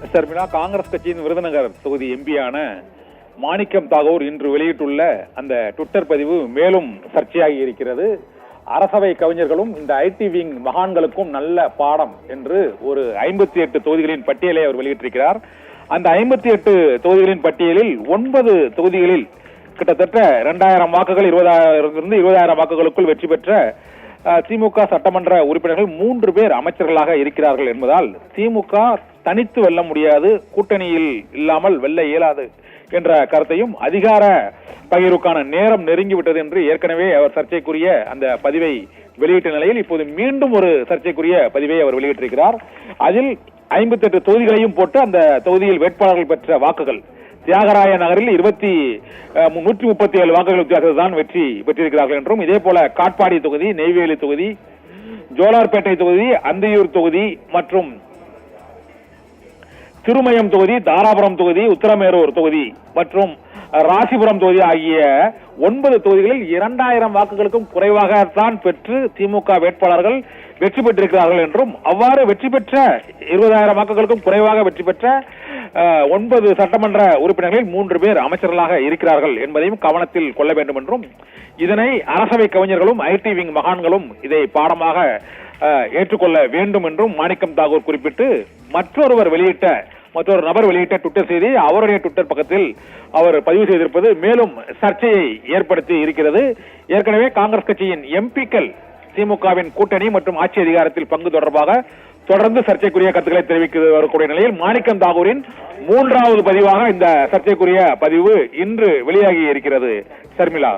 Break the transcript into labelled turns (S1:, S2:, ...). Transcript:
S1: சர்மிளா, காங்கிரஸ் கட்சியின் விருதுநகர் தொகுதி எம்பியான மாணிக்கம் தாகூர் இன்று வெளியிட்டுள்ள அந்த ட்விட்டர் பதிவு மேலும் சர்ச்சையாகி இருக்கிறது. அரசவை கவிஞர்களும் இந்த ஐடி விங் மகான்களுக்கும் நல்ல பாடம் என்று ஒரு 58 தொகுதிகளின் பட்டியலை அவர் வெளியிட்டிருக்கிறார். அந்த 58 தொகுதிகளின் பட்டியலில் 9 தொகுதிகளில் கிட்டத்தட்ட 2000 வாக்குகள் 20,000 வாக்குகளுக்குள் வெற்றி பெற்ற திமுக சட்டமன்ற உறுப்பினர்கள் 3 பேர் அமைச்சர்களாக இருக்கிறார்கள் என்பதால் திமுக தனித்து வெல்ல முடியாது, கூட்டணியில் இல்லாமல் வெல்ல இயலாது என்ற கருத்தையும் அதிகார பகிர்வுக்கான நேரம் நெருங்கிவிட்டது என்று ஏற்கனவே அவர் சர்ச்சைக்குரிய அந்த பதிவை வெளியிட்ட நிலையில் இப்போது மீண்டும் ஒரு சர்ச்சைக்குரிய பதிவை அவர் வெளியிட்டிருக்கிறார். அதில் 58 தொகுதிகளையும் போட்டு அந்த தொகுதியில் வேட்பாளர்கள் பெற்ற வாக்குகள் தியாகராய நகரில் 137 வாக்குகள் வித்தியாசத்தில் தான் வெற்றி பெற்றிருக்கிறார்கள் என்றும், இதே போல காட்பாடி தொகுதி, நெய்வேலி தொகுதி, ஜோலார்பேட்டை தொகுதி, அந்தியூர் தொகுதி மற்றும் திருமயம் தொகுதி, தாராபுரம் தொகுதி, உத்தரமேரூர் தொகுதி மற்றும் ராசிபுரம் தொகுதி ஆகிய 9 தொகுதிகளில் 2000 வாக்குகளுக்கும் குறைவாகத்தான் பெற்று திமுக வேட்பாளர்கள் வெற்றி பெற்றிருக்கிறார்கள் என்றும், அவ்வாறு வெற்றி பெற்ற 20,000 வாக்குகளுக்கும் குறைவாக வெற்றி பெற்ற 9 சட்டமன்ற உறுப்பினர்களில் 3 பேர் அமைச்சர்களாக இருக்கிறார்கள் என்பதையும் கவனத்தில் கொள்ள வேண்டும் என்றும், இதனை அரசவை கவிஞர்களும் ஐடி விங் மகான்களும் இதை பாடமாக ஏற்றுக்கொள்ள வேண்டும் என்றும் மாணிக்கம் தாகூர் குறிப்பிட்டு மற்றொரு நபர் வெளியிட்ட ட்விட்டர் செய்தி அவருடைய ட்விட்டர் பக்கத்தில் அவர் பதிவு செய்திருப்பது மேலும் சர்ச்சையை ஏற்படுத்தி இருக்கிறது. ஏற்கனவே காங்கிரஸ் கட்சியின் எம்பிக்கள் திமுகவின் கூட்டணி மற்றும் ஆட்சி அதிகாரத்தில் பங்கு தொடர்பாக தொடர்ந்து சர்ச்சைக்குரிய கருத்துக்களை தெரிவித்து வரக்கூடிய நிலையில் மாணிக்கம் தாகூரின் 3வது பதிவாக இந்த சர்ச்சைக்குரிய பதிவு இன்று வெளியாகி இருக்கிறது. சர்மிளா.